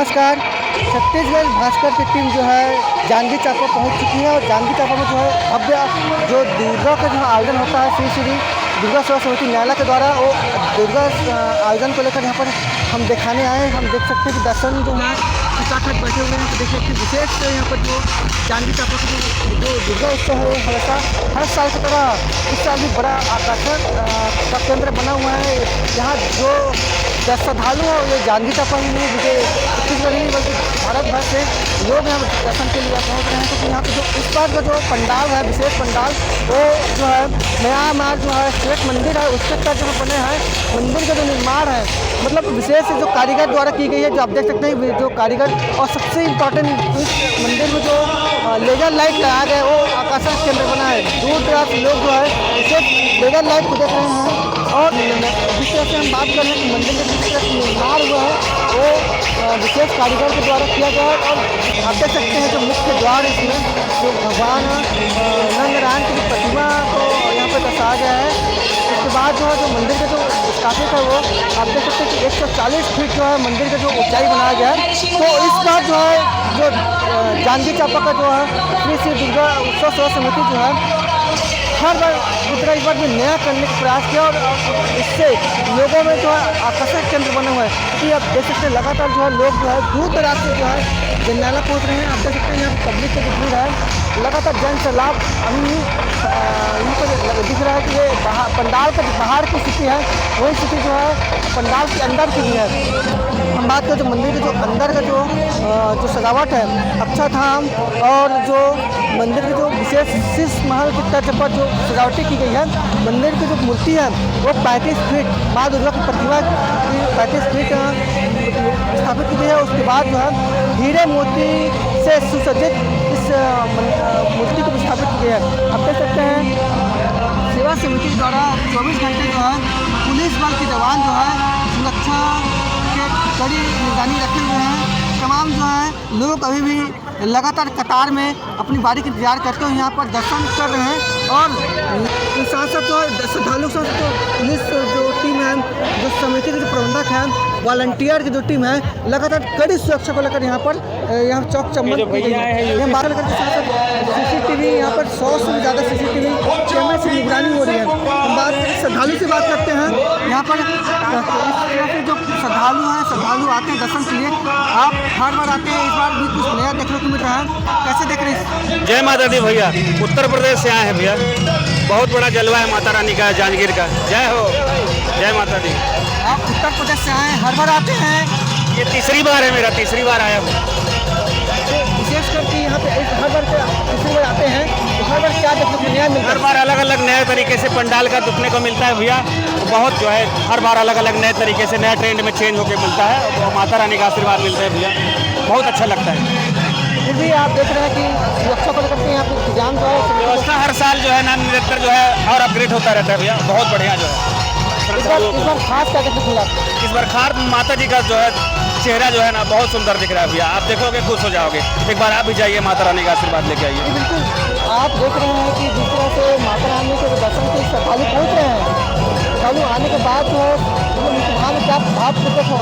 नमस्कार। छत्तीसगढ़ भास्कर की टीम जो है जांजगीर चांपा पहुंच चुकी है और जांजगीर चांपा में जो है भव्य जो दुर्गा का जो आयोजन होता है श्री श्री दुर्गा सेवा समिति न्यायालय के द्वारा वो दुर्गा आयोजन को लेकर यहाँ पर हम दिखाने आए हैं। हम देख सकते हैं कि दर्शन जो है खचाखच बैठे हुए हैं। तो देख सकते हैं विशेष यहाँ पर जो जांजगीर चांपा का जो दुर्गा उत्सव है हमेशा हर साल की तरह इस साल भी बड़ा आकर्षण का केंद्र बना हुआ है। यहाँ जो श्रद्धालु हैं ये जांजगीर चांपा ही नहीं मुझे छत्तीसगढ़ ही बल्कि भारत भर से लोग यहाँ दर्शन के लिए पहुँच रहे हैं। क्योंकि यहाँ पे जो इस बार का जो पंडाल है विशेष पंडाल वो जो है नया जो है श्रेष्ठ मंदिर है उसके तहत जो बने हैं। मंदिर का जो निर्माण है मतलब विशेष जो कारीगर द्वारा की गई है जो आप देख सकते हैं जो कारीगर और सबसे इम्पोर्टेंट इस मंदिर में जो लेजर लाइट लगाया गया है वो आकर्षण केंद्र बना है। दूर दराज से लोग जो है विशेष लेजर लाइट को देख रहे हैं। और जिस तरह से हम बात कर रहे हैं कि मंदिर का जिस तरह से निर्माण हुआ है वो विशेष कारीगर के द्वारा किया गया है। और आप देख सकते हैं जो मुख्य द्वार इसमें जो भगवान नंदनारायण की प्रतिमा को यहाँ पर दर्शाया गया है। उसके बाद जो है जो मंदिर का जो स्थापित है वो आप देख सकते हैं कि 140 फीट जो है मंदिर का जो ऊंचाई बनाया गया है। तो इस बार जो है जो जांजगीर चांपा का जो है श्री श्री दुर्गा उत्सव सेवा समिति जो है हर बार की तरह इस बार भी नया करने का प्रयास किया और इससे लोगों में जो है आकर्षक केंद्र बना हुआ है कि आप देख सकते हैं लगातार जो है लोग जो है दूर दराज से जो है न्यायालय पहुँच रहे हैं। आप देख सकते हैं यहाँ पब्लिक का जो भीड़ है लगातार जन सैलाब अभी यहाँ पर दिख रहा है कि ये पंडाल का बाहर की स्थिति है वही स्थिति जो है पंडाल के अंदर की भी है। हम बात करें जो मंदिर के जो अंदर का जो सजावट है अक्षरधाम और जो मंदिर के जो विशेष शीश महल की तर्ज पर जो सजावटें की गई है मंदिर की जो मूर्ति है वो 35 फीट माँ दुर्गा की प्रतिमा की 35 फीट स्थापित की गई है। उसके बाद जो है हीरे मोती से सुसज्जित इस मूर्ति को स्थापित की गई है। आप देख सकते हैं सेवा समिति द्वारा 24 घंटे जो है पुलिस बल के जवान जो है सुरक्षा के कड़ी निगरानी रखे हुए हैं। तमाम जो है लोग अभी भी लगातार कतार में अपनी बारी का इंतजार करते हुए यहाँ पर दर्शन कर रहे हैं। और साथ साथ जो है श्रद्धालुओं के साथ तो पुलिस जो टीम है जो समिति के जो प्रबंधक हैं वॉलंटियर की जो टीम है लगातार कड़ी सुरक्षा को लेकर यहाँ चौक चम्मन की गई है। यहाँ बात करके साथ साथ CCTV यहाँ पर 100 से भी ज़्यादा CCTV कैमरे से निगरानी हो रही है। हम बात श्रद्धालु से बात करते हैं यहाँ पर इस तरह से जो श्रद्धालु आते हैं दर्शन के लिए आप हर बार आते हैं इस बार भी कुछ नया देखने को मिल रहा है कैसे देख रहे हैं? जय माता दी भैया, उत्तर प्रदेश से आए हैं भैया। बहुत बड़ा जलवा है माता रानी का जांजगीर का। जय हो, जय माता दी। आप उत्तर प्रदेश से आए हैं हर बार आते हैं? ये तीसरी बार है मेरा, तीसरी बार आया हूँ। तो विशेष करके यहाँ पे हर बार तीसरी बार आते हैं तो हर बार क्या देखने को नया मिलता है? हर बार अलग अलग नए तरीके से पंडाल का दिखने को मिलता है भैया। बहुत जो है हर बार अलग अलग नए तरीके से नए ट्रेंड में चेंज होकर मिलता है और माता रानी का आशीर्वाद मिलता है भैया। बहुत अच्छा लगता है। फिर भी आप देख रहे हैं कि सुरक्षा को लेकर के यहाँ पे इंतजाम जो है व्यवस्था हर साल जो है ना निरंतर जो है और अपग्रेड होता रहता है भैया। बहुत बढ़िया जो है इस बार खास क्या देखने को मिला? इस बार खास माता जी का जो है चेहरा जो है ना बहुत सुंदर दिख रहा है भैया। आप देखोगे खुश हो जाओगे। एक बार आप भी जाइए माता रानी का आशीर्वाद लेके आइए। बिल्कुल आप देख रहे हैं कि जिस तरह से माता रानी के दर्शन के श्रद्धालु पहुँच रहे हैं श्रद्धालु आने के बाद जो है वहाँ में क्या भाव प्रकट हो?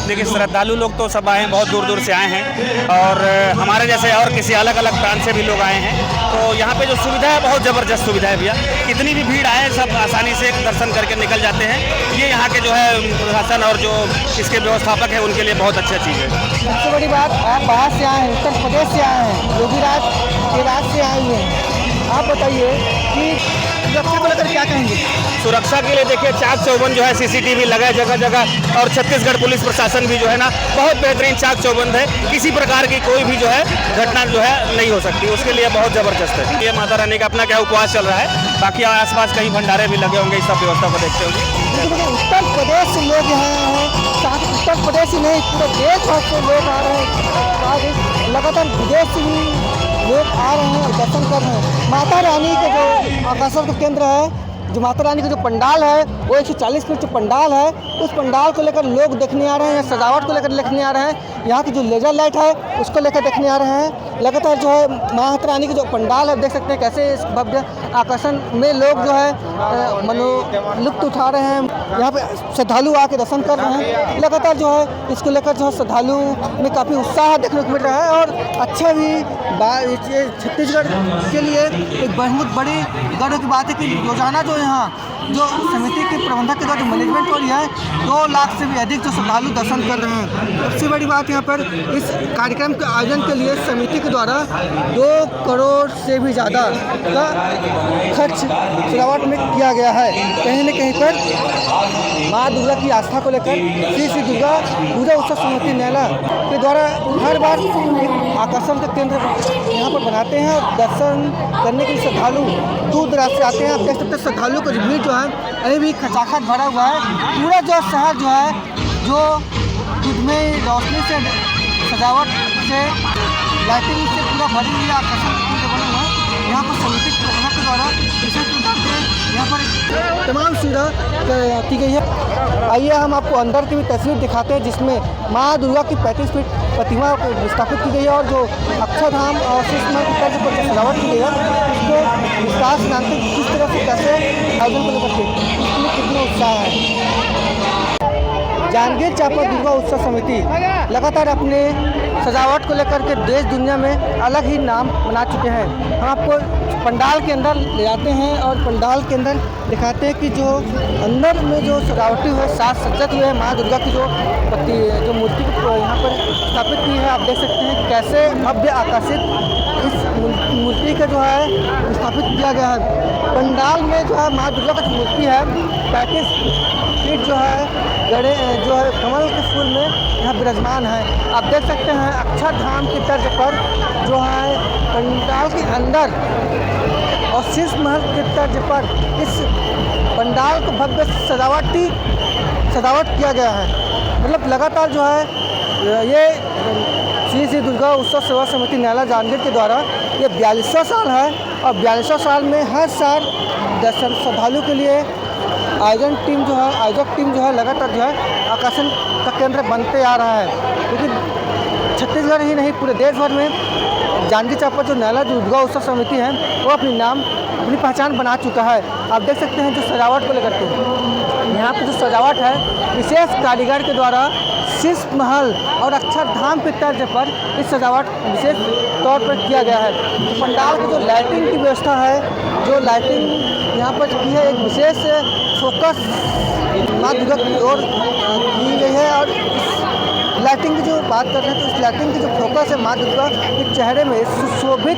देखिए श्रद्धालु लोग तो सब आए हैं, बहुत दूर दूर से आए हैं और हमारे जैसे और किसी अलग अलग प्रांत से भी लोग आए हैं। तो यहाँ पे जो सुविधा है बहुत ज़बरदस्त सुविधा है भैया। कितनी भी भीड़ आए सब आसानी से दर्शन करके निकल जाते हैं। ये यहाँ के जो है प्रशासन और जो इसके व्यवस्थापक हैं उनके लिए बहुत अच्छा चीज़ है। सबसे बड़ी बात आप बाहर से आए हैं, उत्तर प्रदेश से आए हैं, योगी राज के राज्य से आए हैं। आप बताइए कि सुरक्षा को लेकर क्या कहेंगे? सुरक्षा के लिए देखिए चाक चौबंद जो है CCTV लगा है जगह जगह और छत्तीसगढ़ पुलिस प्रशासन भी जो है ना बहुत बेहतरीन चाक चौबंद है। किसी प्रकार की कोई भी जो है घटना जो है नहीं हो सकती, उसके लिए बहुत ज़बरदस्त है। ये माता रानी का अपना क्या उपवास चल रहा है। बाकी आसपास कहीं भंडारे भी लगे होंगे, इस सब व्यवस्था को देखते होंगे। उत्तर प्रदेश से लोग यहाँ हैं, साथ उत्तर प्रदेश ही नहीं पूरे देश भर से लोग आ रहे हैं। लगातार विदेश से भी लोग आ रहे हैं और दर्शन कर रहे हैं। माता रानी का जो आकर्षण का केंद्र है जो माता रानी का जो पंडाल है वो 140 फीट जो पंडाल है उस पंडाल को लेकर लोग देखने आ रहे हैं। सजावट को लेकर देखने आ रहे हैं। यहाँ की जो लेजर लाइट है उसको लेकर देखने आ रहे हैं। लगातार जो है माता रानी की जो पंडाल है देख सकते हैं कैसे इस भव्य आकर्षण में लोग जो है लुत्फ उठा रहे हैं। यहाँ पे श्रद्धालु आके दर्शन कर रहे हैं। लगातार जो है इसको लेकर जो है श्रद्धालु में काफ़ी उत्साह देखने को मिल रहा है और अच्छा भी छत्तीसगढ़ के लिए एक बहुत बड़ी गर्व की बात है कि रोजाना जो यहाँ जो समिति के प्रबंधक के द्वारा जो मैनेजमेंट हो रही है 2 लाख से भी अधिक जो श्रद्धालु दर्शन कर रहे हैं। सबसे बड़ी बात यहाँ पर इस कार्यक्रम के आयोजन के लिए समिति के द्वारा 2 करोड़ से भी ज़्यादा का खर्च सजावट में किया गया है। कहीं न कहीं पर माँ दुर्गा की आस्था को लेकर श्री दुर्गा पूजा उत्सव समिति नैला के द्वारा हर बार आकर्षण का केंद्र यहाँ पर बनाते हैं और दर्शन करने के लिए श्रद्धालु दूर दराज से आते हैं। आप देख सकते हैं श्रद्धालुओं का भीड़ जो है अभी भी खचाखच भरा हुआ है। पूरा जो शहर जो है जो में रोशनी से सजावट से लाइटिंग से पूरा भरी हुई आकर्षण का केंद्र बना हुआ है। यहाँ पर समिति प्रबंधक के द्वारा विशेष प्रकार से यहाँ पर तमाम सुविधा की गई है। आइए हम आपको अंदर की भी तस्वीर दिखाते हैं जिसमें माँ दुर्गा की 35 फीट प्रतिमा स्थापित की गई है और जो अक्षरधाम और शीशमहल की तर्ज पर जो सजावट की गई है उसको विस्तार से जानते हैं किस तरह से कैसे आयोजन को लेकर के इसमें कितना उत्साह है। जांजगीर चांपा दुर्गा उत्सव समिति लगातार अपने सजावट को लेकर के देश दुनिया में अलग ही नाम बना चुके हैं। हम आपको पंडाल के अंदर ले जाते हैं और पंडाल के अंदर दिखाते हैं कि जो अंदर में जो सजावटी हुए साज सज्जत हुए माँ दुर्गा की जो मूर्ति को यहाँ पर स्थापित की है। आप देख सकते हैं कैसे भव्य आकर्षित इस मूर्ति का जो है स्थापित किया गया है। पंडाल में जो है माँ दुर्गा का जो मूर्ति है 35 फीट जो है गड़े जो है कमल के फूल में यहाँ विराजमान है। आप देख सकते हैं अक्षरधाम की तर्ज पर जो है पंडाल के अंदर और शीश महल के तर्ज पर इस पंडाल को भव्य सजावट किया गया है। मतलब लगातार जो है ये श्री दुर्गा उत्सव सेवा समिति नैला जांजगीर के द्वारा ये 42वां साल है और 42वां साल में हर साल दर्शन श्रद्धालु के लिए आयोजक टीम जो है लगातार जो है आकर्षण का केंद्र बनते आ रहा है। क्योंकि छत्तीसगढ़ ही नहीं पूरे देश भर में जांजगीर चांपा जो नैला दुर्गा उत्सव समिति है वो अपनी पहचान बना चुका है। आप देख सकते हैं जो सजावट को लेकर के यहाँ पर जो सजावट है विशेष कारीगर के द्वारा शीश महल और अक्षरधाम के तर्ज पर इस सजावट विशेष तौर पर किया गया है। पंडाल की जो लाइटिंग की व्यवस्था है जो लाइटिंग यहाँ पर की है एक विशेष फोकस माँ दुर्गा की ओर की गई है और इस लाइटिंग की जो बात कर रहे हैं तो इस लाइटिंग की जो फोकस है माँ दुर्गा के चेहरे में सुशोभित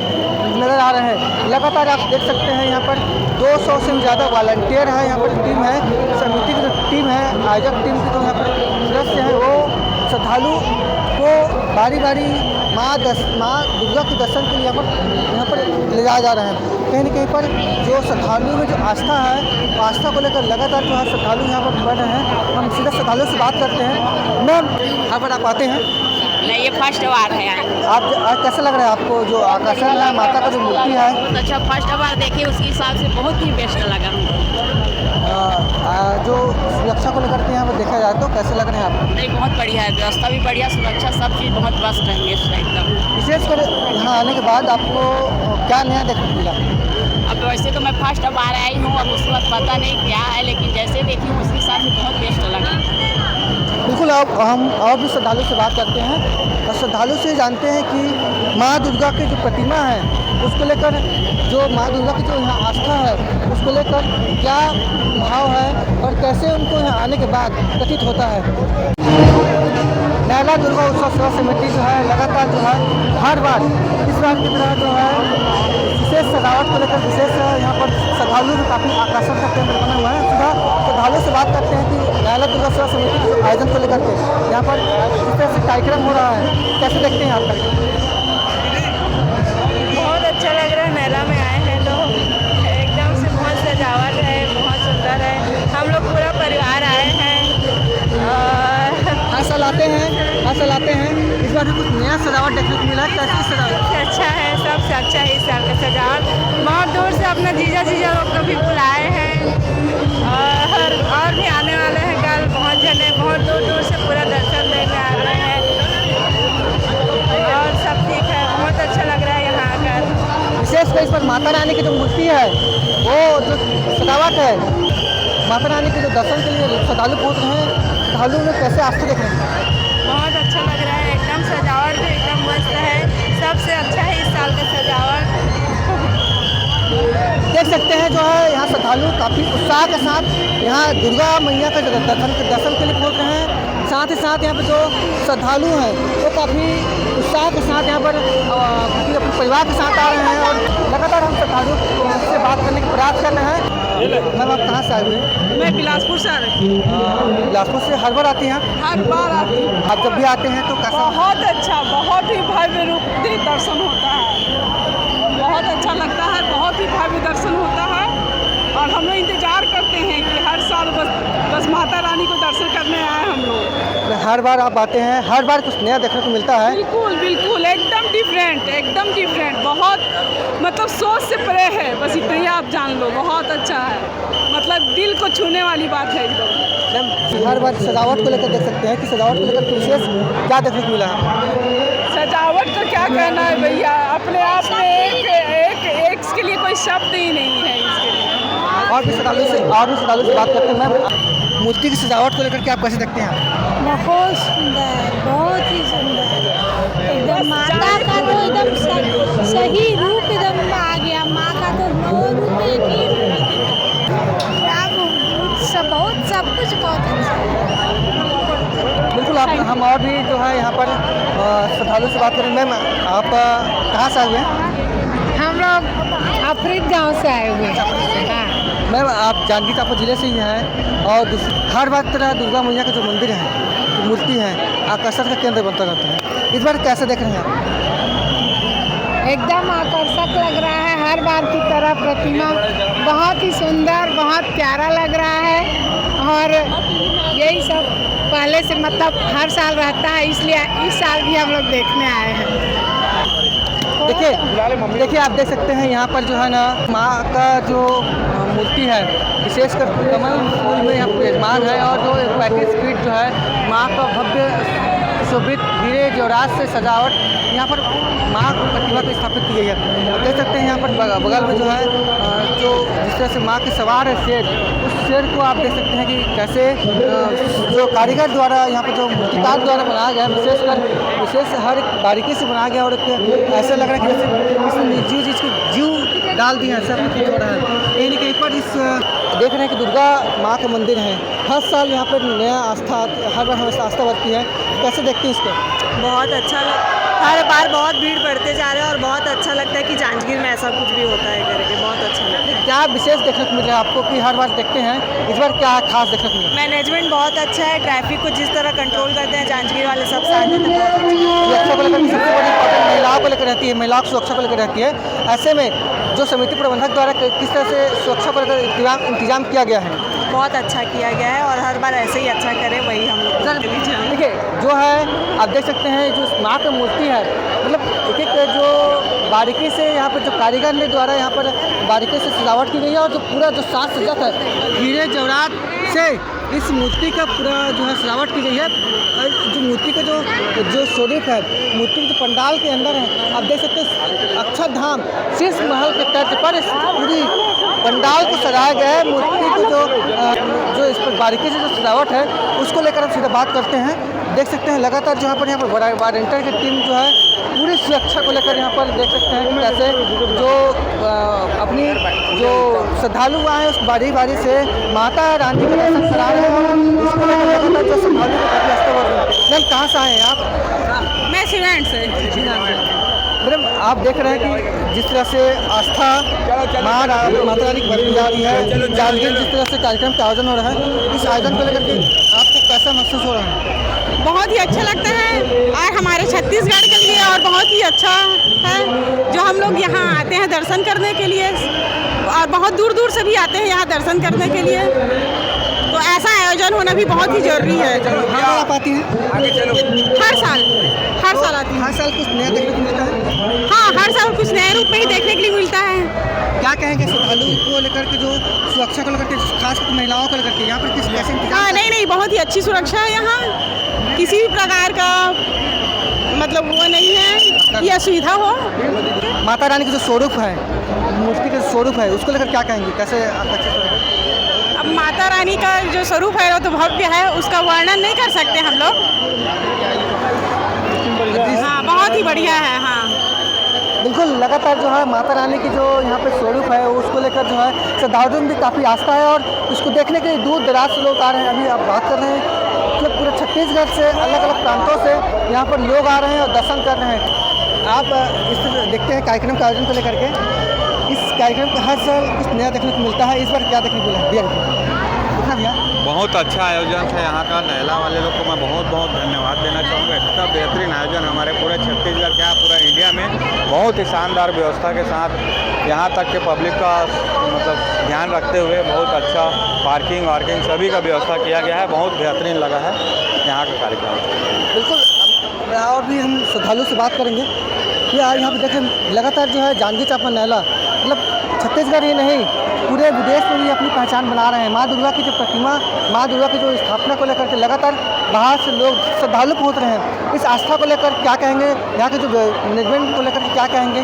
नज़र आ रहे हैं। लगातार आप देख सकते हैं यहाँ पर 200 से ज़्यादा वॉलंटियर हैं। यहाँ पर टीम है समिति की जो टीम है आयोजक टीम के जो यहाँ पर सदस्य हैं वो श्रद्धालु को बारी बारी माँ दुर्गा के दर्शन के लिए यहाँ पर ले जाया जा रहे हैं। कहीं न कहीं पर जो श्रद्धालुओं में जो आस्था है आस्था को लेकर लगातार जो है श्रद्धालु यहाँ पर बढ़ रहे हैं। हम सीधे श्रद्धालुओं से बात करते हैं। मैम यहाँ पर आप आते हैं? नहीं, ये फर्स्ट बार है यहाँ। आप आज कैसा लग रहा है आपको जो आकर्षण है माता का जो मूर्ति है? बहुत अच्छा, फर्स्ट बार देखिए उसके हिसाब से बहुत ही बेस्ट लगा हमको। जो सुरक्षा को लेकर के यहाँ पर देखा जाए तो कैसे लग रहे हैं आपको? नहीं, बहुत बढ़िया है, व्यवस्था भी बढ़िया, सुरक्षा सब चीज़ बहुत बेस्ट है एकदम। विशेषकर यहाँ आने के बाद आपको क्या नया देखने को मिला? अब वैसे तो मैं फर्स्ट बार आई हूँ, अब उसके बाद पता नहीं क्या है, लेकिन जैसे देखी हूँ उसके हिसाब से बहुत बेस्ट लगा। बिल्कुल। अब हम और भी श्रद्धालु से बात करते हैं और श्रद्धालु से जानते हैं कि माँ दुर्गा की जो प्रतिमा है उसको लेकर जो माँ दुर्गा की जो यहाँ आस्था है उसको लेकर क्या भाव है और कैसे उनको यहाँ आने के बाद प्रतीत होता है। नैला दुर्गा उत्सव सेवा समिति जो है लगातार जो है हर बार इस बार की तरह जो है विशेष सजावट को लेकर विशेष यहाँ पर श्रद्धालु भी काफ़ी आकर्षण का केंद्र बना हुआ है। सुबह श्रद्धालु से बात करते हैं कि नैला दुर्गा सेवा समिति के जो आयोजन को लेकर के यहाँ पर किस तरह से कार्यक्रम हो रहा है, कैसे देखते हैं आप कार्यक्रम? बहुत अच्छा लग रहा है। नैला में आए हैं तो एकदम से बहुत सजावट है, बहुत सुंदर है। हम लोग पूरा परिवार आए हैं और हर साल आते हैं इस बार भी कुछ नया सजावट देखने को मिला है। कैसी सजावट? सबसे अच्छा है, सबसे अच्छा है इस साल का सजावट। बहुत दूर से अपना जीजा लोग को भी बुलाए हैं और भी आने वाले हैं कल। बहुत जने बहुत दूर से पूरा दर्शन देने आ रहे हैं और सब ठीक है, बहुत अच्छा लग रहा है यहाँ आकर। विशेषकर इस पर माता रानी की जो मूर्ति है वो जो सजावट है माता रानी के जो दर्शन के लिए श्रद्धालु पहुँच रहे हैं, श्रद्धालु में कैसे आस्था देख रहे हैं? बहुत अच्छा लग रहा है, एकदम सजावट भी एकदम मस्त है, सबसे अच्छा है इस साल का सजावट। देख सकते हैं जो है यहाँ श्रद्धालु काफ़ी उत्साह के साथ यहाँ दुर्गा मैया का दर्शन के लिए पहुँच रहे हैं। साथ ही साथ यहाँ पर जो श्रद्धालु हैं वो काफ़ी उत्साह के साथ यहाँ पर अपने परिवार के साथ आ रहे हैं और लगातार हम श्रद्धालुओं से बात करने का प्रयास कर रहे हैं। मैम आप कहाँ से आए हुए हैं? मैं बिलासपुर से आ रही हूँ। बिलासपुर से हर बार आती हैं आप? हर बार आती हूँ। आप जब भी आते हैं तो कैसा? बहुत अच्छा, बहुत ही भव्य रूप से दर्शन होता है, बहुत अच्छा लगता है, बहुत ही भव्य दर्शन होता है और हम लोग इंतजार करते हैं कि हर साल बस माता रानी को दर्शन करने आए हम लोग। हर बार आप आते हैं, हर बार कुछ नया देखने को मिलता है? बिल्कुल बिल्कुल, एकदम डिफरेंट, बहुत मतलब सोच से परे है, बस इतना ही आप जान लो। बहुत अच्छा है, मतलब दिल को छूने वाली बात है एकदम। मैम हर बार सजावट को लेकर देख सकते हैं कि सजावट को लेकर विशेष क्या देखने को मिला है? सजावट का क्या कहना है भैया, अपने आप में एक के लिए कोई शब्द ही नहीं है इसके लिए। और भी श्रद्धालु से बात करते हैं। मैम मूर्ति की सजावट को लेकर के आप कैसे देखते हैं? बहुत सुंदर, बहुत ही सुंदर, एकदम माता का तो एकदम सही रूप एकदम आ गया। माँ का तो 9 रूप एक ही रूप सब कुछ बहुत अच्छा है। बिल्कुल हम और भी जो है यहाँ पर श्रद्धालु से बात करें। मैम आप कहाँ से आए हुए हैं? हम लोग अफरीद गांव से आए हुए हैं। हाँ। मैम आप जांजगीर चांपा जिले से ही हैं और हर बार तरह दुर्गा मैया का जो मंदिर है, मूर्ति है, आकर्षण का केंद्र बनता रहता है। इस बार कैसे देख रहे हैं आप? एकदम आकर्षक लग रहा है, हर बार की तरह प्रतिमा बहुत ही सुंदर, बहुत प्यारा लग रहा है और यही सब पहले से मतलब हर साल रहता है, इसलिए इस साल भी हम लोग देखने आए हैं। देखिए आप देख सकते हैं यहाँ पर जो है ना माँ का जो मूर्ति है, विशेषकर कमल फूल में यहाँ विराजमान है और जो पैकेज स्पीड जो है माँ का भव्य सुशोभित हीरे जवाहरात से सजावट यहाँ पर माँ प्रतिमा को स्थापित की गई है। देख सकते हैं यहाँ पर बगल में जो है जो जिस तरह से माँ के सवार है शेर, उस शेर को आप देख सकते हैं कि कैसे जो कारीगर द्वारा यहाँ पर जो मूर्तिकार द्वारा बनाया गया है, विशेष हर बारीकी से बनाया गया और ऐसा लग रहा है कि जैसे इसमें जीव डाल दिया है, सब कुछ हो रहा है। यानी कि एक बार इस देख रहे हैं कि दुर्गा माँ का मंदिर है, हर साल यहाँ पर नया आस्था, हर बार हमेशा आस्था बढ़ती है। कैसे देखते हैं इसको? बहुत अच्छा हर बार बहुत भीड़ बढ़ते जा रहे हैं और बहुत अच्छा लगता है कि जांजगीर में ऐसा कुछ भी होता है करके, बहुत अच्छा लगता है। क्या विशेष देखने को मिल रहा है आपको कि हर बार देखते हैं, इस बार क्या खास देखने को मिला? मैनेजमेंट बहुत अच्छा है, ट्रैफिक को जिस तरह कंट्रोल करते हैं जांजगीर वाले सब साथ देते हैं। सुरक्षा को लेकर सबसे बड़ी इंपॉर्टेंट महिलाओं को लेकर रहती है, महिलाओं की सुरक्षा को लेकर रहती है। ऐसे में जो समिति प्रबंधक द्वारा किस तरह से सुरक्षा को लेकर इंतजाम किया गया है? बहुत अच्छा किया गया है और हर बार ऐसे ही अच्छा करें, वही हम लोग। देखिए जो है आप देख सकते हैं जो माँ की मूर्ति है, मतलब एक जो बारीकी से यहाँ पर जो कारीगर ने द्वारा यहाँ पर बारीकी से सजावट की गई है और जो पूरा जो साज सज्जा है हीरे जवाहरात से इस मूर्ति का पूरा जो है सजावट की गई है। और जो मूर्ति का जो स्वरूप है, मूर्ति के जो पंडाल के अंदर है, आप देख सकते हैं अक्षरधाम शीश महल के तर्ज पर इस पूरी पंडाल को सजाया गया है। मूर्ति की जो इस पर बारीकी से जो सजावट है उसको लेकर हम सीधा बात करते हैं। देख सकते हैं लगातार जो यहाँ पर वॉलंटियर की टीम जो है पूरी सुरक्षा को लेकर यहाँ पर देख सकते हैं कैसे जो अपनी जो श्रद्धालु आए उस बारी से माता रानी के दर्शन करा रहे हैं। उसको लेकर लगातार जो श्रद्धालु को काफ़ी आस्था बढ़ रही है। मैम कहाँ से आए हैं आप? मैं सिवान से। मैडम आप देख रहे हैं कि जिस तरह से आस्था माता रानी की बढ़ती जा रही है, जांजगीर जिस तरह से कार्यक्रम का आयोजन हो रहा है, इस आयोजन को लेकर के आपको कैसा महसूस हो रहा है? बहुत ही अच्छा लगता है और हमारे छत्तीसगढ़ के लिए और बहुत ही अच्छा है जो हम लोग यहाँ आते हैं दर्शन करने के लिए और बहुत दूर दूर से भी आते हैं यहाँ दर्शन करने के लिए, तो ऐसा आयोजन होना भी बहुत ही जरूरी है। आप आती हैं? हर साल आती हूँ। हर साल कुछ नया देखने को मिलता है? हाँ, हर साल कुछ नए रूप में ही देखने के लिए मिलता है। क्या कहेंगे श्रद्धालु को लेकर के जो सुरक्षा को लेकर के, खासकर महिलाओं को लेकर के यहाँ पर कैसे इंतजाम? नहीं, बहुत ही अच्छी सुरक्षा है यहाँ, किसी भी प्रकार का मतलब वो नहीं है या सुविधा हो। माता रानी का जो स्वरूप है, मूर्ति का स्वरूप है, उसको लेकर क्या कहेंगे, कैसे आकर्षित? अब माता रानी का जो स्वरूप है वो तो भव्य है, उसका वर्णन नहीं कर सकते हम लोग। हाँ, बहुत ही बढ़िया है। हाँ, बिल्कुल, लगातार जो है माता रानी की जो यहाँ पे स्वरूप है उसको लेकर जो है श्रद्धालुओं में भी काफ़ी आस्था है और इसको देखने के लिए दूर दराज से लोग आ रहे हैं। अभी आप बात कर रहे हैं मतलब पूरे छत्तीसगढ़ से अलग अलग प्रांतों से यहाँ पर लोग आ रहे हैं और दर्शन कर रहे हैं। आप इस देखते हैं कार्यक्रम का आयोजन को लेकर के, इस कार्यक्रम का हर साल कुछ नया देखने को मिलता है। इस बार क्या देखने को मिला भैया? कितना भैया? बहुत अच्छा आयोजन है यहाँ का। नैला वाले लोग को मैं बहुत बहुत धन्यवाद देना चाहूँगा। इतना बेहतरीन आयोजन हमारे पूरे छत्तीसगढ़ क्या पूरा इंडिया में बहुत ही शानदार व्यवस्था के साथ यहाँ तक के पब्लिक का मतलब ध्यान रखते हुए बहुत अच्छा पार्किंग वार्किंग सभी का व्यवस्था किया गया है। बहुत बेहतरीन लगा है यहाँ का कार्यक्रम। बिल्कुल, और भी हम श्रद्धालु से बात करेंगे कि आज यहाँ पे देखें लगातार जो है जांजगीर चांपा नैला मतलब छत्तीसगढ़ ही नहीं पूरे विदेश में भी अपनी पहचान बना रहे हैं। माँ दुर्गा की जो प्रतिमा, माँ दुर्गा की जो स्थापना को लेकर के लगातार बाहर से लोग श्रद्धालु पहुँच रहे हैं। इस आस्था को लेकर क्या कहेंगे, यहाँ के जो मैनेजमेंट को लेकर क्या कहेंगे?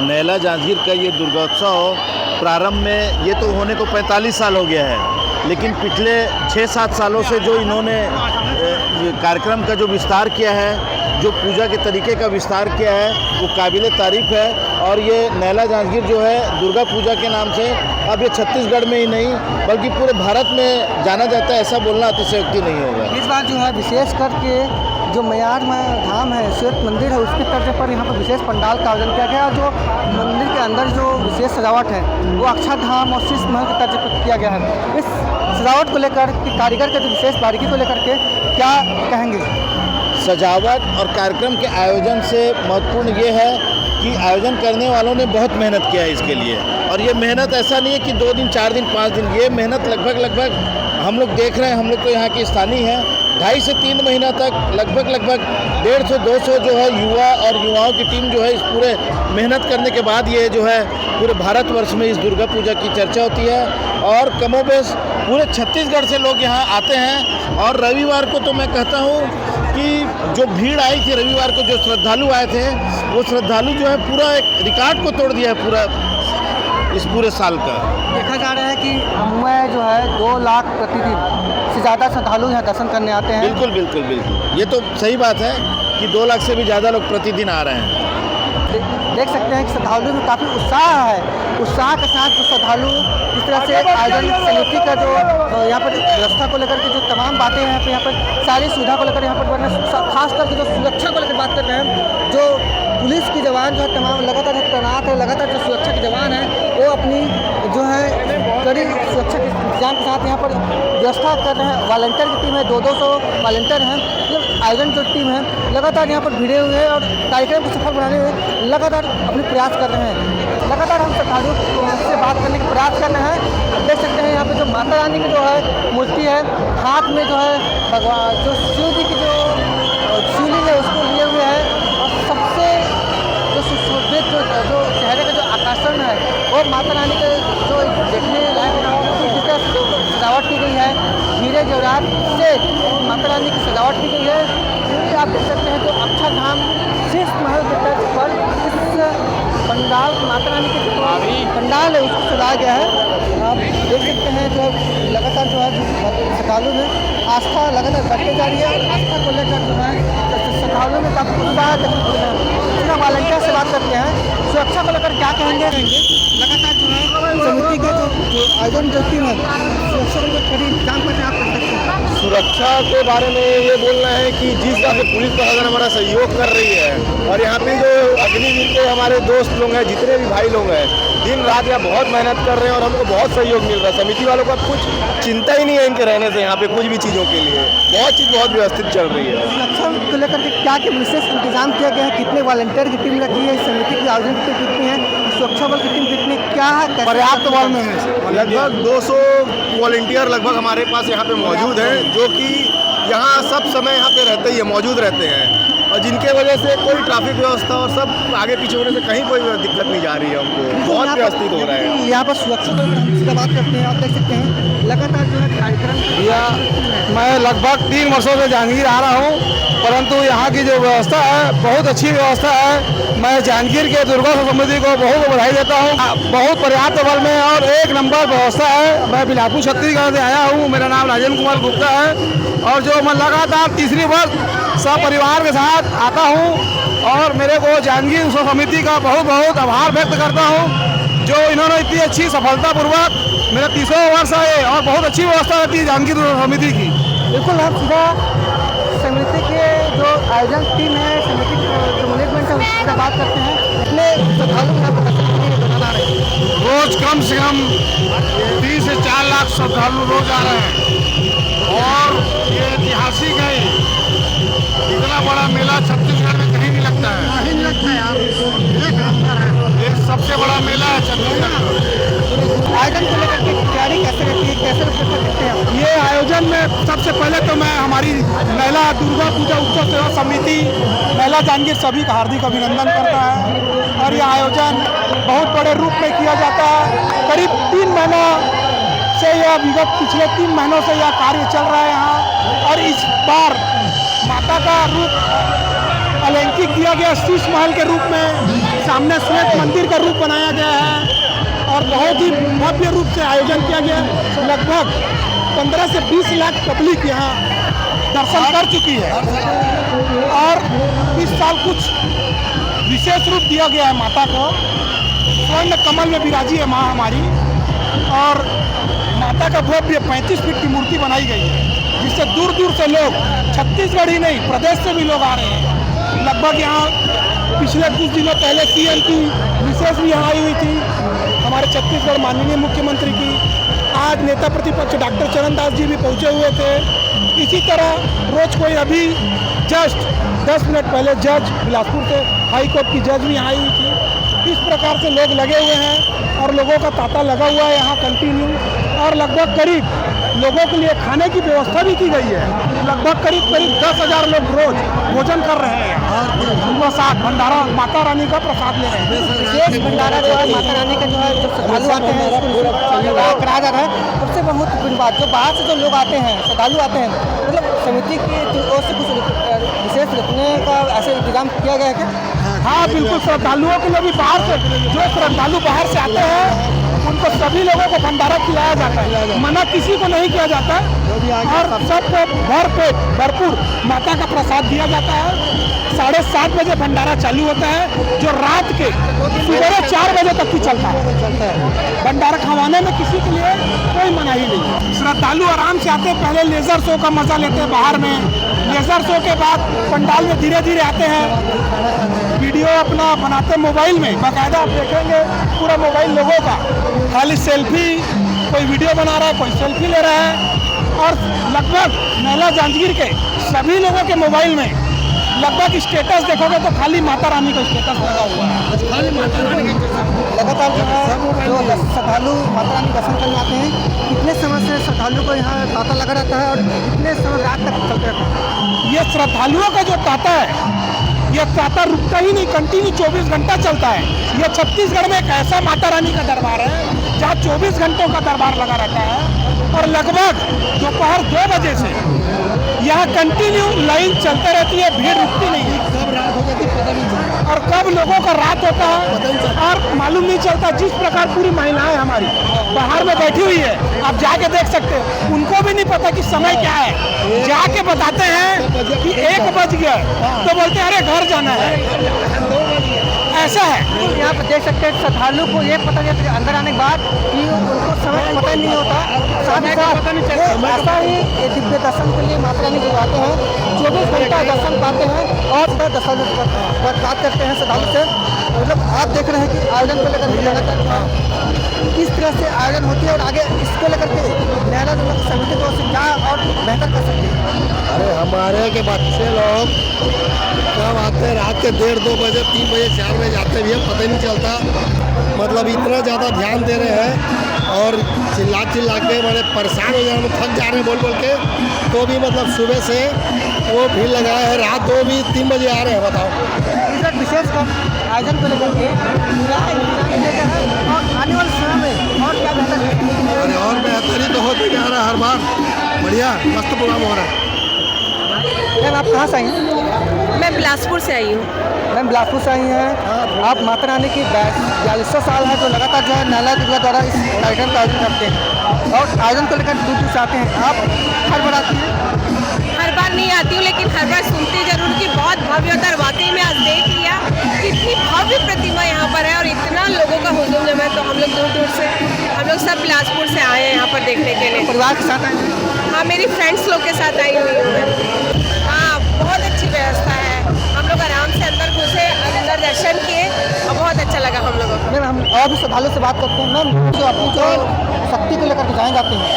नैला जांजगीर का ये दुर्गोत्सव प्रारंभ में ये तो होने को 45 साल हो गया है, लेकिन पिछले 6-7 सालों से जो इन्होंने कार्यक्रम का जो विस्तार किया है, जो पूजा के तरीके का विस्तार किया है, वो काबिल तारीफ़ है। और ये नैला जांजगीर जो है दुर्गा पूजा के नाम से अब ये छत्तीसगढ़ में ही नहीं बल्कि पूरे भारत में जाना जाता है, ऐसा बोलना अतिशयोक्ति नहीं होगा। इस बार जो है विशेष करके जो मयार में धाम है, श्वेत मंदिर है, उसके तर्ज पर यहाँ पर विशेष पंडाल का आयोजन किया गया और जो मंदिर के अंदर जो विशेष सजावट है वो अक्षरधाम और शीश महल के तर्ज पर किया गया है। इस सजावट को लेकर कि कारीगर के जो विशेष बारीकी को लेकर के क्या कहेंगे? सजावट और कार्यक्रम के आयोजन से महत्वपूर्ण ये है कि आयोजन करने वालों ने बहुत मेहनत किया है इसके लिए। और ये मेहनत ऐसा नहीं है कि 2 दिन 4 दिन 5 दिन, ये मेहनत लगभग हम लोग देख रहे हैं। हम लोग तो यहाँ के स्थानीय हैं, 2.5 से 3 महीना तक लगभग 150-200 जो है युवा और युवाओं की टीम जो है इस पूरे मेहनत करने के बाद ये जो है पूरे भारतवर्ष में इस दुर्गा पूजा की चर्चा होती है। और कमोबेश पूरे छत्तीसगढ़ से लोग यहाँ आते हैं। और रविवार को तो मैं कहता हूँ कि जो भीड़ आई थी रविवार को, जो श्रद्धालु आए थे, वो श्रद्धालु जो है पूरा एक रिकॉर्ड को तोड़ दिया है पूरा इस पूरे साल का। देखा जा रहा है कि मैं जो है 2 लाख प्रतिदिन से ज़्यादा श्रद्धालु यहाँ दर्शन करने आते हैं। बिल्कुल बिल्कुल बिल्कुल, ये तो सही बात है कि 2 लाख से भी ज़्यादा लोग प्रतिदिन आ रहे हैं। देख सकते हैं कि श्रद्धालु में काफ़ी उत्साह है। उत्साह के साथ जो श्रद्धालु इस तरह से आयोजन समिति का जो यहाँ पर व्यवस्था को लेकर के जो तमाम बातें हैं यहाँ पर सारी सुविधा को लेकर यहाँ पर खास करके जो सुरक्षा को लेकर बात कर रहे हैं, जो पुलिस की जवान जो है तमाम लगातार तैनात है, लगातार जो सुरक्षा के जवान हैं वो अपनी जो है कड़ी सुरक्षा के इंतजाम के साथ यहाँ पर व्यवस्था कर रहे हैं। वॉलंटियर की टीम है, 200 वॉलंटियर हैं। ये आयोजन जो टीम है लगातार यहाँ पर भिड़े हुए हैं और कार्यक्रम को सफल बनाने में लगातार अपने प्रयास कर रहे हैं। लगातार हम श्रद्धालुओं से बात करने का प्रयास कर रहे हैं। देख सकते हैं यहाँ पे जो माता रानी की जो है मूर्ति है, हाथ में जो है भगवान जो शिव जी की जो शिवलिंग है उसको लिए हुए है और सबसे जो सुशोभित जो चेहरे का जो आकर्षण है वो माता रानी के जो देखने लायक जिस तरह सजावट की गई है, हीरे जवाहरात से माता रानी की सजावट की गई है। क्योंकि आप देख सकते हैं जो अक्षरधाम शीश महल के तर्ज पर इस पंडाल माता रानी के जो पंडाल है उसको सजाया गया है। आप देख सकते हैं जो लगातार जो है श्रद्धालु में आस्था लगातार बढ़ती जा रही है और आस्था को लेकर जो है श्रद्धालुओं में काफ़ी उत्साह देखने को मिला है। वॉलंटियर से बात करते हैं, सुरक्षा को लेकर क्या कहेंगे? लगातार जो है समिति का जो आयोजन जो टीम है सुरक्षा को लेकर कड़ी इंतजाम करने आप कर सकते हैं। सुरक्षा के बारे में ये बोलना है कि जिस तरह से पुलिस प्रशासन हमारा सहयोग कर रही है और यहाँ पे जो अग्निवीर के हमारे दोस्त लोग हैं, जितने भी भाई लोग हैं, दिन रात यहाँ बहुत मेहनत कर रहे हैं और हमको बहुत सहयोग मिल रहा है। समिति वालों का कुछ चिंता ही नहीं है इनके रहने से यहाँ पे कुछ भी चीज़ों के लिए बहुत चीज़ बहुत व्यवस्थित चल रही है। सुरक्षा को लेकर के क्या विशेष इंतजाम किया गया है? कितने वॉलंटियर की टीम लगी है? समिति की आयोजन की टीम कितनी है? सुरक्षा बल की टीम कितनी क्या है? पर्याप्त बल में है, लगभग 200 वॉलंटियर लगभग हमारे पास यहाँ पे मौजूद हैं, जो कि यहाँ सब समय यहाँ पे रहते ही है, मौजूद रहते हैं और जिनके वजह से कोई ट्रैफिक व्यवस्था और सब आगे पीछे होने से कहीं कोई दिक्कत नहीं जा रही है। हमको बहुत व्यवस्थित हो रहा है यहाँ पर सुरक्षा को हम बात करते हैं। आप देख सकते हैं लगातार जो है कार्यक्रम मैं लगभग 3 वर्षों से जांजगीर आ रहा हूँ परंतु यहाँ की जो व्यवस्था है बहुत अच्छी व्यवस्था है। मैं जांजगीर के दुर्गा समिति को बहुत बधाई देता हूँ। बहुत पर्याप्त बल में और एक नंबर व्यवस्था है। मैं बिलासपुर छत्तीसगढ़ से आया हूँ। मेरा नाम राजेंद्र कुमार गुप्ता है और जो मैं लगातार तीसरी वर्ष सब परिवार के साथ आता हूँ और मेरे को जांजगीर उत्सव समिति का बहुत बहुत आभार व्यक्त करता हूँ जो इन्होंने इतनी अच्छी सफलतापूर्वक मेरा 30वां वर्ष है और बहुत अच्छी व्यवस्था रहती है जांजगीर उत्सव समिति की। बिल्कुल हम सीधा समिति के जो आयोजन टीम है, समिति जो मैनेजमेंट है उससे बात करते हैं। इतने श्रद्धालु यहाँ पर दर्शन करने बनाना रहे हैं। रोज कम से कम 3 से 4 लाख श्रद्धालु रोज आ रहे हैं और ये ऐतिहासिक है। इतना बड़ा मेला छत्तीसगढ़ में कहीं नहीं लगता है। कहीं नहीं लगता है यार, ये सबसे बड़ा मेला है छत्तीसगढ़ का। आयोजन को लेकर के तैयारी कैसे रहती है, कैसे करते हैं? ये आयोजन में सबसे पहले तो मैं हमारी महिला दुर्गा पूजा उत्सव सेवा समिति महिला जांजगीर सभी का हार्दिक अभिनंदन करता है और यह आयोजन बहुत बड़े रूप में किया जाता है। करीब 3 महीना से यह विगत पिछले 3 महीनों से यह कार्य चल रहा है यहाँ और इस बार माता का रूप अलंकृत दिया गया शीश महल के रूप में, सामने श्वेत मंदिर का रूप बनाया गया है और बहुत ही भव्य रूप से आयोजन किया गया। लगभग 15 से 20 लाख पब्लिक यहाँ दर्शन कर चुकी है और इस साल कुछ विशेष रूप दिया गया है माता को। स्वर्ण कमल में विराजी है माँ हमारी और माता का भव्य 35 फीट की मूर्ति बनाई गई है जिससे दूर दूर से लोग, छत्तीसगढ़ ही नहीं प्रदेश से भी लोग आ रहे हैं। लगभग यहाँ पिछले कुछ दिनों पहले सीएम की विशेष भी यहाँ आई हुई थी, हमारे छत्तीसगढ़ माननीय मुख्यमंत्री की। आज नेता प्रतिपक्ष डॉक्टर चरण दास जी भी पहुँचे हुए थे। इसी तरह रोज कोई अभी जस्ट 10 मिनट पहले जज बिलासपुर से हाई कोर्ट की जज भी यहाँ आई हुई थी। इस प्रकार से लोग लगे हुए हैं और लोगों का तांता लगा हुआ है यहाँ कंटिन्यू और लगभग करीब लोगों के लिए खाने की व्यवस्था भी की गई है। लगभग करीब 10,000 लोग रोज भोजन कर रहे हैं और प्रसाद भंडारा माता रानी का प्रसाद ले रहे हैं। विशेष भंडारा जो है माता रानी का जो है जो श्रद्धालु आते हैं उसको कराया जा रहा है। सबसे महत्वपूर्ण बात जो बाहर से जो लोग आते हैं, श्रद्धालु आते हैं, मतलब समिति की ओर से कुछ विशेष रखने का ऐसे इंतजाम किया गया है क्या? हाँ बिल्कुल, श्रद्धालुओं के लिए भी बाहर से जो श्रद्धालु बाहर से आते हैं उनको सभी लोगों को भंडारा खिलाया जाता है, मना किसी को नहीं किया जाता और सबको भरपूर माता का प्रसाद दिया जाता है। 7:30 बजे भंडारा चालू होता है जो रात के सुबह 4 बजे तक की चलता है। भंडारा खवाने में किसी के लिए कोई मनाही नहीं। श्रद्धालु आराम से आते हैं, पहले लेजर शो का मजा लेते हैं बाहर में, लेजर शो के बाद पंडाल में धीरे धीरे आते हैं, वीडियो अपना बनाते मोबाइल में। बाकायदा आप देखेंगे पूरा मोबाइल लोगों का, खाली सेल्फी, कोई वीडियो बना रहा है, कोई सेल्फी ले रहा है और लगभग महिला जांजगीर के सभी लोगों के मोबाइल में लगभग स्टेटस देखोगे तो खाली माता रानी का स्टेटस लगा हुआ है। खाली माता रानी लगातार जो है जो श्रद्धालु माता रानी दर्शन करने आते हैं, कितने समय से श्रद्धालु को यहाँ तांता लगा रहता है और कितने समय रात तक चलते रहता है? ये श्रद्धालुओं का जो तांता है ये तांता रुकता ही नहीं, कंटिन्यू 24 घंटा चलता है। ये छत्तीसगढ़ में एक ऐसा माता रानी का दरबार है जहाँ 24 घंटों का दरबार लगा रहता है और लगभग दोपहर 2 बजे से यहाँ कंटिन्यू लाइन चलते रहती है, भीड़ रुकती नहीं है। कब रात हो जाती है पता नहीं चलता और कब लोगों का रात होता है और मालूम नहीं चलता। जिस प्रकार पूरी महिलाएं हमारी बाहर में बैठी हुई है, आप जाके देख सकते हो, उनको भी नहीं पता कि समय क्या है। जाके बताते हैं कि 1 बज गया तो बोलते हैं अरे घर जाना है। ऐसा है यहाँ पर देख सकते हैं श्रद्धालु को ये पता नहीं चलता अंदर आने के बाद कि उनको समय पता नहीं होता। साथ ही साथ ऐसा ही दिव्य दर्शन के लिए माता रानी जो आते हैं 24 घंटा दर्शन पाते हैं और दर्शन बात करते हैं श्रद्धालु से। मतलब आप देख रहे हैं कि आयोजन को लेकर किस तरह से आयोजन होती है और आगे इसको लेकर के नहला समिति को क्या और बेहतर कर सकते हैं। अरे हमारे के बच्चे लोग कब आते हैं, रात के 1:30-2 बजे 3 बजे 4 बजे जाते भी है, पता ही नहीं चलता। मतलब इतना ज़्यादा ध्यान दे रहे हैं और चिल्ला के बड़े परेशान हो जा रहे हैं, थक जा रहे हैं बोल के, तो भी मतलब सुबह से वो भीड़ लगाए हैं, रात 2 भी 3 बजे आ रहे हैं। बताओ विशेष आयोजन को लेकर के और आने वाले समय में और क्या बेहतर है? अरे और बेहतरी तो होते जा रहा है हर बार, बढ़िया मस्त प्रोग्राम हो रहा है। आप कहाँ से आई हैं? मैं बिलासपुर से आई हूँ। मैम बिलासपुर से आई हैं। आप माता रानी की 42वां साल है जो लगातार जो है नैला दुर्गा द्वारा इस कार्यक्रम का आयोजन करते हैं और आयोजन को लेकर दूर दूर से आते हैं। आप हर बार आती हैं? हर बार नहीं आती हूँ, लेकिन हर बार सुनती जरूर कि बहुत भव्य होता है। वाकई में आज देख लिया कि इतनी भव्य प्रतिमा यहाँ पर है और इतना लोगों का हुजूम जमा है। तो हम लोग दूर दूर से, हम लोग सब बिलासपुर से आए हैं यहाँ पर देखने के लिए। परिवार के साथ आए हैं? हाँ, मेरी फ्रेंड्स लोग के साथ आई हुई हूँ मैं। हाँ, बहुत अच्छी व्यवस्था है। हम लोग आराम से अंदर घुसे, अंदर दर्शन किए और बहुत अच्छा लगा हम लोगों को। मैम हम और भी श्रद्धालुओं से बात करते हैं। मैम जो अपनी जो शक्ति को लेकर के जाए जाते हैं,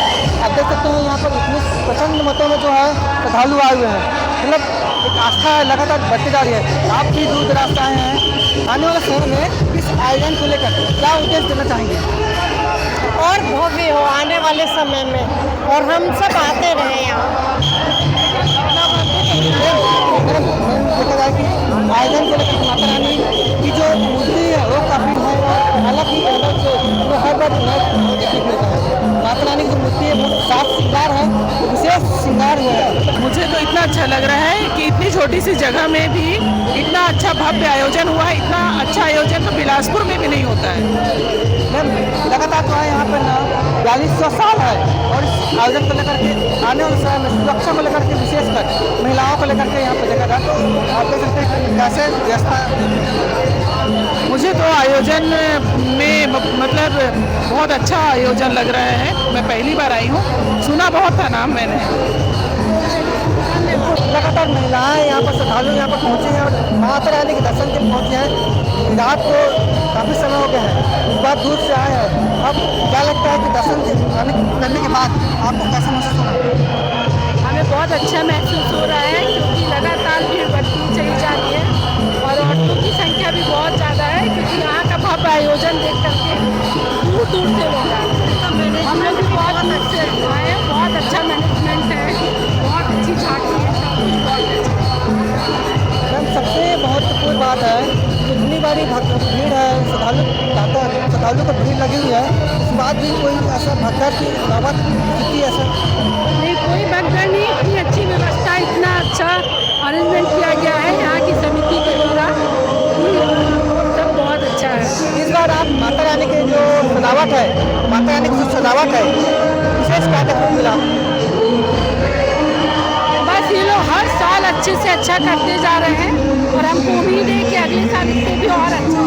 आप देख सकते हैं यहाँ पर इतनी प्रचंड मतों में जो है श्रद्धालु आए हुए हैं। मतलब एक आस्था है लगातार बढ़ती जा रही है। आप भी दूर दराज से आए हैं, आने वाले समय में इस आयोजन को लेकर क्या उद्देश्य देना चाहेंगे? और भव्य हो आने वाले समय में, और हम सब आते रहे यहाँ। देखा जाए कि आयोजन को लेकर माता रानी की जो मूर्ति है वो काफ़ी है अलग ही अलग से वो हर बार देखने को मिलता है। माता रानी की जो मूर्ति है वो साफ श्रृंगार है, विशेष श्रृंगार हुआ है। मुझे तो इतना अच्छा लग रहा है कि इतनी छोटी सी जगह में भी इतना अच्छा भव्य आयोजन हुआ है। इतना अच्छा आयोजन तो बिलासपुर में भी नहीं होता है। मैम लगातार जो है यहाँ पर ना 42वां साल है और इस आयोजन को लेकर के आने वाले समय में सुरक्षा को लेकर के विशेषकर महिलाओं को लेकर के यहाँ पर देखा जाए तो आप देख सकते हैं कि कैसे व्यवस्था। मुझे तो आयोजन में मतलब बहुत अच्छा आयोजन लग रहा है। मैं पहली बार आई हूँ, सुना बहुत था नाम मैंने। लगातार महिलाएं यहाँ पर श्रद्धालु यहाँ पर पहुँचे हैं और माता रानी के दर्शन के लिए पहुँचे हैं। रात को काफ़ी समय हो गया है, इस बार दूर से आए हैं। अब क्या लगता है कि दर्शन करने के बाद आपको कैसा महसूस हो रहा है? हमें बहुत अच्छा महसूस हो रहा है क्योंकि लगातार भीड़ बढ़ती चली जा रही है और ऑटो की संख्या भी बहुत ज़्यादा है क्योंकि यहाँ का भव्य आयोजन देख करके दूर दूर से लोग आए हैं। हम लोग भी बहुत अच्छे आए हैं, बहुत अच्छा मैनेजमेंट है, बहुत अच्छी झांकी है, सब कुछ बहुत अच्छा। मैम सबसे महत्वपूर्ण बात है इतनी बारी भीड़ है, श्रद्धालु को भीड़ लगी हुई है, इस बात भी कोई ऐसा भगदड़ की बाबत स्थिति ऐसा नहीं, कोई भगदड़ नहीं। इतनी अच्छी व्यवस्था, इतना अच्छा अरेंजमेंट किया गया है यहाँ की समिति के द्वारा, सब बहुत अच्छा है। इस बार आप माता रानी के जो सजावट है, माता रानी की जो सजावट है विशेष क्या देखने को मिला? बस ये लोग हर साल अच्छे से अच्छा करते जा रहे हैं और हमको उम्मीद है कि अगले साल इससे भी और अच्छा